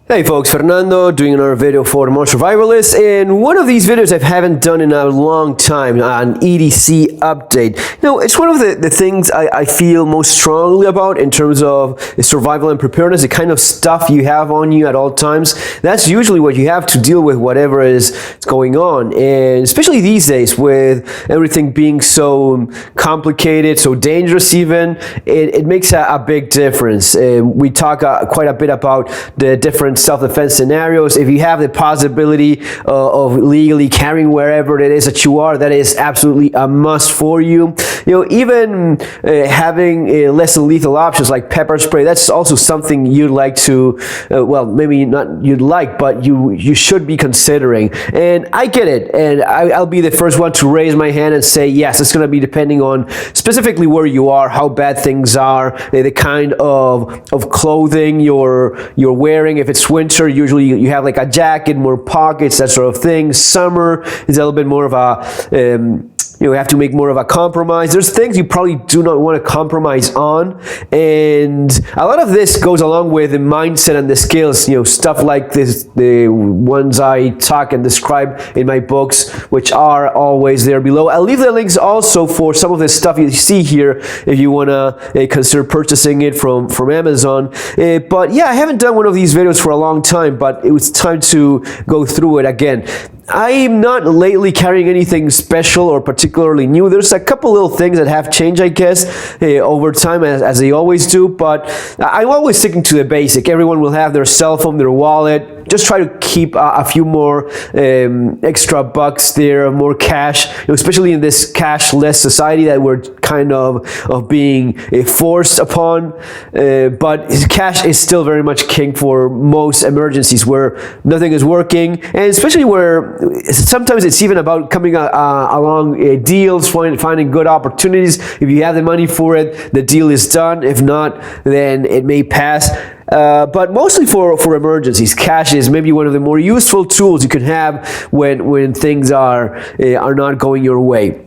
Hey folks, Fernando doing another video for the More Survivalists, and one of these videos I haven't done in a long time, an EDC update. You know, it's one of the things I feel most strongly about in terms of survival and preparedness, the kind of stuff you have on you at all times. That's usually what you have to deal with whatever is going on, and especially these days with everything being so complicated, so dangerous even, it makes a big difference. We talk quite a bit about the different self-defense scenarios. If you have the possibility of legally carrying wherever it is that you are, that is absolutely a must for you. You know, even having less lethal options like pepper spray, that's also something you'd like to, well, maybe not you'd like, but you should be considering. And I get it, and I'll be the first one to raise my hand and say, yes, it's going to be depending on specifically where you are, how bad things are, the kind of clothing you're wearing. If it's winter, usually you have like a jacket, more pockets, that sort of thing. Summer is a little bit more of a you have to make more of a compromise. There's things you probably do not want to compromise on, and a lot of this goes along with the mindset and the skills, you know, stuff like this, the ones I talk and describe in my books, which are always there below. I'll leave the links also for some of the stuff you see here if you want to consider purchasing it from Amazon. But yeah, I haven't done one of these videos for a long time, but it was time to go through it again. I'm not lately carrying anything special or particularly new. There's a couple little things that have changed, I guess, over time, as they always do, but I'm always sticking to the basic. Everyone will have their cell phone, their wallet. Just try to keep a few more extra bucks there, more cash, you know, especially in this cashless society that we're kind of being forced upon. But cash is still very much king for most emergencies where nothing is working, and especially where sometimes it's even about coming along deals, finding good opportunities. If you have the money for it, the deal is done. If not, then it may pass. But mostly for emergencies, cash is maybe one of the more useful tools you can have when things are not going your way.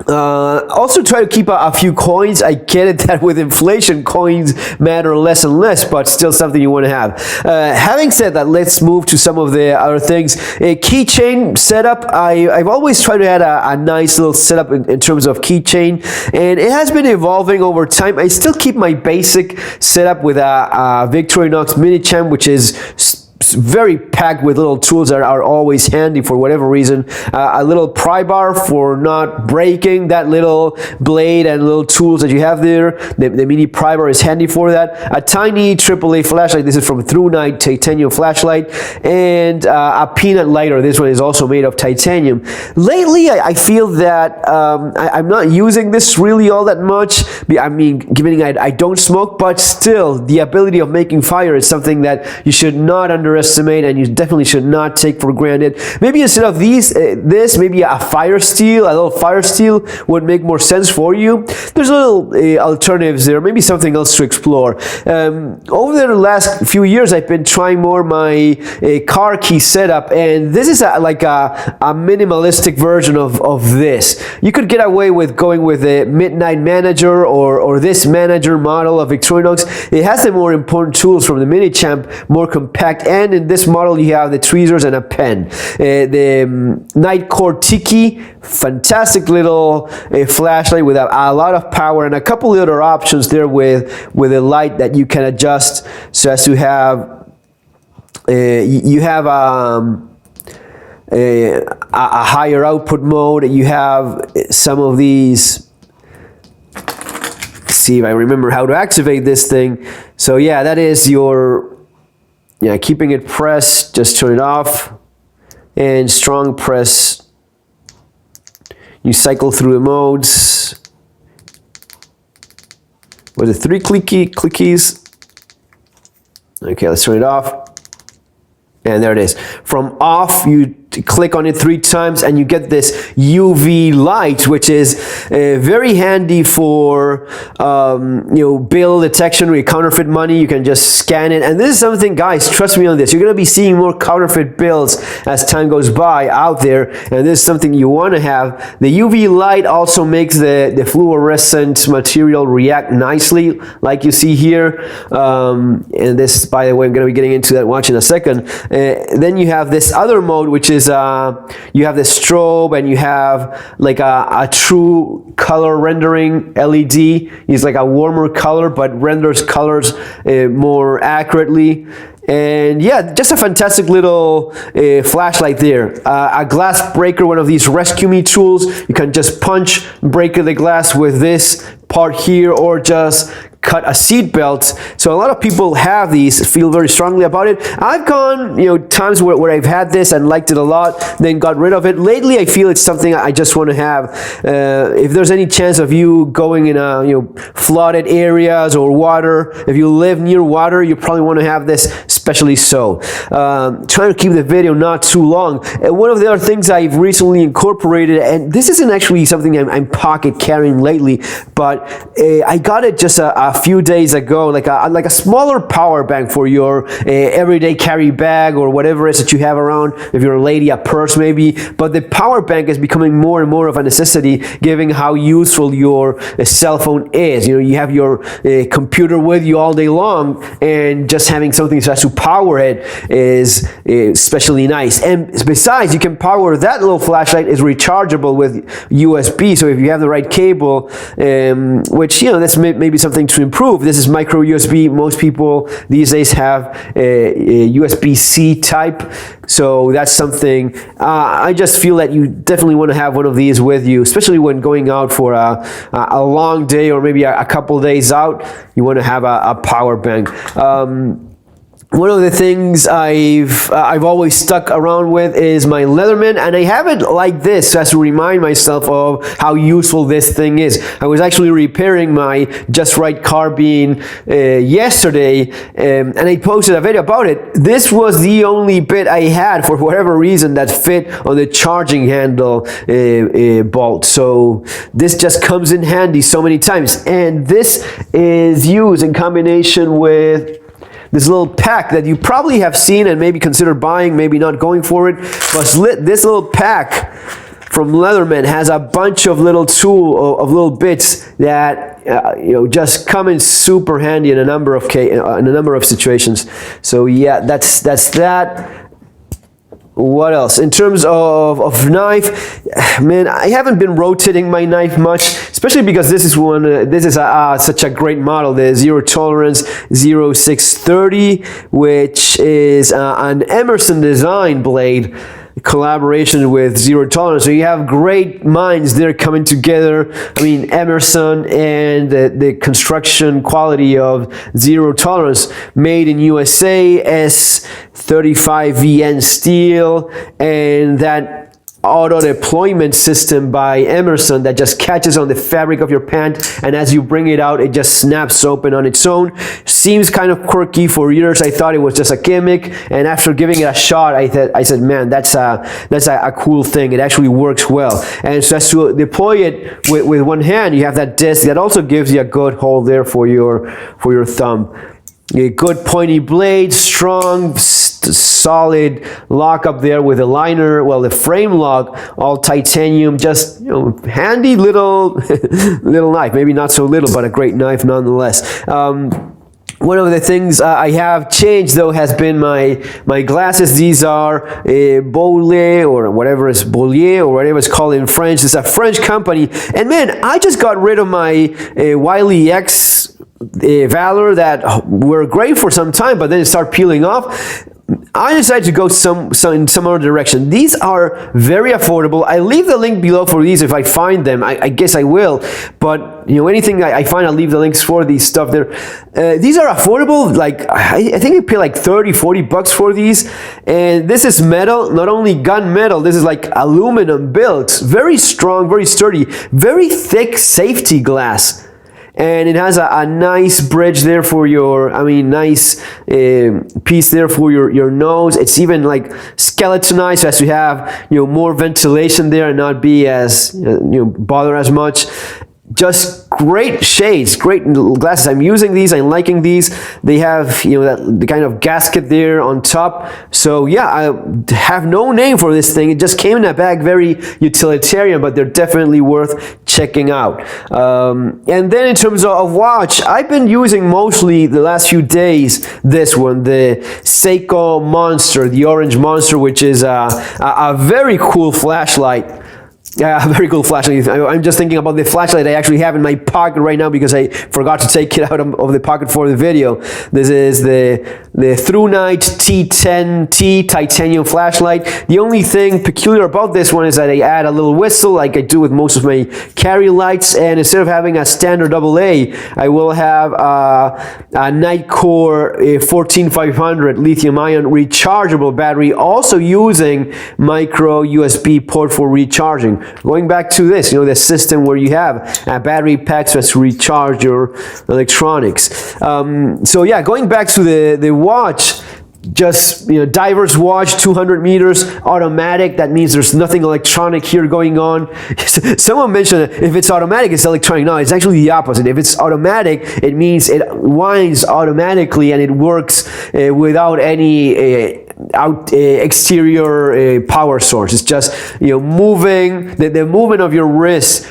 Also try to keep a few coins. I get it that with inflation, coins matter less and less, but still something you want to have. Having said that, let's move to some of the other things. Keychain setup. I've always tried to add a nice little setup in terms of keychain, and it has been evolving over time. I still keep my basic setup with a Victorinox mini champ, which is very packed with little tools that are always handy for whatever reason. A little pry bar for not breaking, that little blade and little tools that you have there. The mini pry bar is handy for that. A tiny AAA flashlight. This is from Thrunite titanium flashlight, and a peanut lighter. This one is also made of titanium. Lately, I feel that I'm not using this really all that much. I mean, given I don't smoke, but still, the ability of making fire is something that you should not underestimate, and you definitely should not take for granted. Maybe instead of this, maybe a little fire steel would make more sense for you. There's little alternatives there, maybe something else to explore. Over the last few years, I've been trying more my car key setup, and this is like a minimalistic version of this. You could get away with going with the Midnight Manager or this Manager model of Victorinox. It has the more important tools from the Mini Champ, more compact, and in this model you have the tweezers and a pen. The Nightcore Tiki, fantastic little flashlight with a lot of power, and a couple other options there with a light that you can adjust so as to have you have a higher output mode. You have some of these. Let's see if I remember how to activate this thing. So yeah, that is your, yeah, keeping it pressed, just turn it off, and strong press. You cycle through the modes. Was it 3 clickies? Okay, let's turn it off. And there it is. From off, you click on it 3 times and you get this UV light, which is very handy for bill detection or counterfeit money. You can just scan it, and this is something, guys, trust me on this, you're going to be seeing more counterfeit bills as time goes by out there, and this is something you want to have. The UV light also makes the fluorescent material react nicely, like you see here, and this, by the way, I'm going to be getting into that watch in a second. Then you have this other mode, which is you have the strobe, and you have like a true color rendering LED. It's like a warmer color but renders colors more accurately. And yeah, just a fantastic little flashlight there. A glass breaker, one of these rescue me tools. You can just punch, break the glass with this part here, or just cut a seat belt. So a lot of people have these, feel very strongly about it. I've gone, times where I've had this and liked it a lot, then got rid of it. Lately, I feel it's something I just want to have. If there's any chance of you going in flooded areas or water, if you live near water, you probably want to have this, especially so. Trying to keep the video not too long. And one of the other things I've recently incorporated, and this isn't actually something I'm pocket carrying lately, but I got it just a few days ago, like a smaller power bank for your everyday carry bag or whatever it is that you have around. If you're a lady, a purse maybe. But the power bank is becoming more and more of a necessity, given how useful your cell phone is. You have your computer with you all day long, and just having something to power it is especially nice. And besides, you can power that little flashlight is rechargeable with USB. So if you have the right cable, which that's maybe something to improve. This is micro USB. Most people these days have a USB-C type, so that's something I just feel that you definitely want to have one of these with you, especially when going out for a long day or maybe a couple days out. You want to have a power bank. One of the things I've always stuck around with is my Leatherman, and I have it like this just to remind myself of how useful this thing is. I was actually repairing my Just Right carbine yesterday, and I posted a video about it. This was the only bit I had, for whatever reason, that fit on the charging handle bolt. So this just comes in handy so many times, and this is used in combination with this little pack that you probably have seen and maybe consider buying, maybe not going for it. But this little pack from Leatherman has a bunch of little little bits that just come in super handy in a number of situations. So yeah, that's that. What else? In terms of knife, man, I haven't been rotating my knife much, especially because this is such a great model, the Zero Tolerance 0630, which is an Emerson design blade collaboration with Zero Tolerance. So you have great minds there coming together. I mean, Emerson and the construction quality of Zero Tolerance, made in USA, S35VN steel, and that auto deployment system by Emerson that just catches on the fabric of your pant, and as you bring it out, it just snaps open on its own. Seems kind of quirky. For years I thought it was just a gimmick, and after giving it a shot, I said, man, that's a cool thing. It actually works well. And so as to deploy it with one hand, you have that disc that also gives you a good hold there for your thumb. A good pointy blade, strong, solid lock up there with a liner. Well, the frame lock, all titanium, just handy little little knife. Maybe not so little, but a great knife nonetheless. One of the things I have changed, though, has been my glasses. These are Bolle, or whatever is Bollier, or whatever it's called in French. It's a French company, and man, I just got rid of my Wiley X Valor that were great for some time, but then it started peeling off. I decided to go in some other direction. These are very affordable. I leave the link below for these if I find them. I guess I will. But anything I find, I'll leave the links for these stuff there. These are affordable. Like I think you pay like 30-40 bucks for these. And this is metal, not only gun metal. This is like aluminum built, very strong, very sturdy, very thick safety glass. and it has a nice bridge there for your, nice piece there for your nose. It's even like skeletonized, so as to have more ventilation there and not be as bother as much. Just great shades, great glasses. I'm using these, I'm liking these. They have the kind of gasket there on top. So yeah, I have no name for this thing. It just came in a bag, very utilitarian, but they're definitely worth checking out. And then in terms of watch, I've been using mostly the last few days this one, the Seiko Monster, the orange Monster, which is a very cool flashlight. Yeah, very cool flashlight. I'm just thinking about the flashlight I actually have in my pocket right now because I forgot to take it out of the pocket for the video. This is the Thrunite T10T titanium flashlight. The only thing peculiar about this one is that I add a little whistle like I do with most of my carry lights, and instead of having a standard AA, I will have a Nitecore 14500 lithium-ion rechargeable battery, also using micro USB port for recharging. Going back to this, the system where you have a battery pack to recharge your electronics. So yeah, going back to the watch, just diver's watch, 200 meters, automatic. That means there's nothing electronic here going on. Someone mentioned if it's automatic, it's electronic. No, it's actually the opposite. If it's automatic, it means it winds automatically and it works without any exterior power source. It's just moving. The movement of your wrist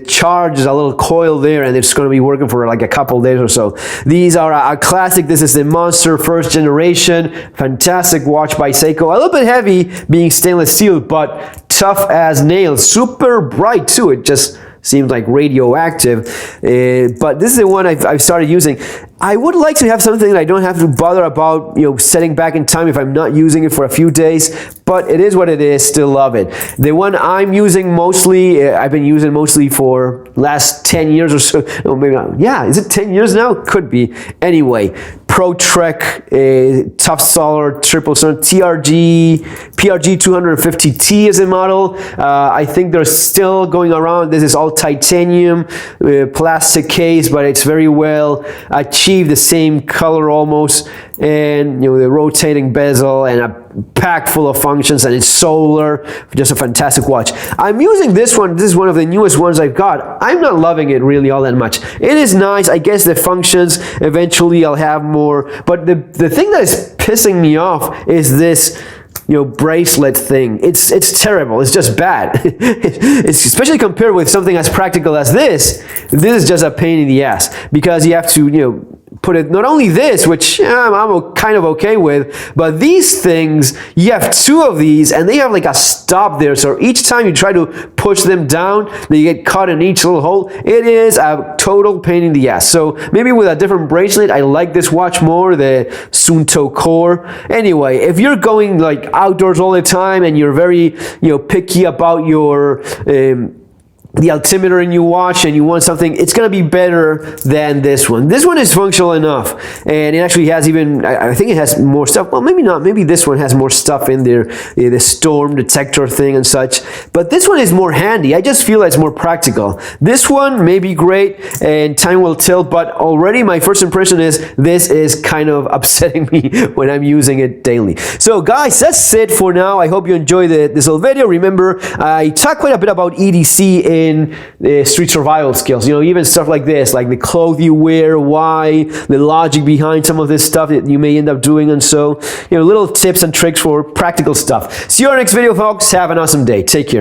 charges a little coil there, and it's going to be working for like a couple days or so. These are a classic. This is the Monster first generation. Fantastic watch by Seiko. A little bit heavy, being stainless steel, but tough as nails. Super bright too. It just seems like radioactive. But this is the one I've started using. I would like to have something that I don't have to bother about, setting back in time if I'm not using it for a few days, but it is what it is. Still love it. The one I'm using mostly, I've been using mostly for last 10 years or so. No, maybe not. Yeah, is it 10 years now? Could be. Anyway, Pro Trek Tough Solar Triple Sun PRG 250T is a model. I think they're still going around. This is all titanium plastic case, but it's very well achieved, the same color almost, and the rotating bezel and a pack full of functions, and it's solar. Just a fantastic watch. I'm using this one. This is one of the newest ones I've got. I'm not loving it really all that much. It is nice. I guess the functions eventually I'll have more, but the thing that is pissing me off is this bracelet thing. It's terrible. It's just bad. It's especially compared with something as practical as this. This is just a pain in the ass because you have to put it, not only this, which I'm kind of okay with, but these things, you have two of these and they have like a stop there, so each time you try to push them down, they get caught in each little hole. It is a total pain in the ass. So maybe with a different bracelet, I like this watch more, the Sunto Core. Anyway, if you're going like outdoors all the time and you're very picky about your the altimeter in your watch and you want something, it's going to be better than this one. This one is functional enough, and it actually has even, I think it has more stuff. Well, maybe not. Maybe this one has more stuff in there, the storm detector thing and such. But this one is more handy. I just feel it's more practical. This one may be great, and time will tell, but already my first impression is this is kind of upsetting me when I'm using it daily. So guys, that's it for now. I hope you enjoyed this little video. Remember, I talked quite a bit about EDC in street survival skills, even stuff like this, like the clothes you wear, why, the logic behind some of this stuff that you may end up doing, and so little tips and tricks for practical stuff. See you in our next video, folks. Have an awesome day. Take care.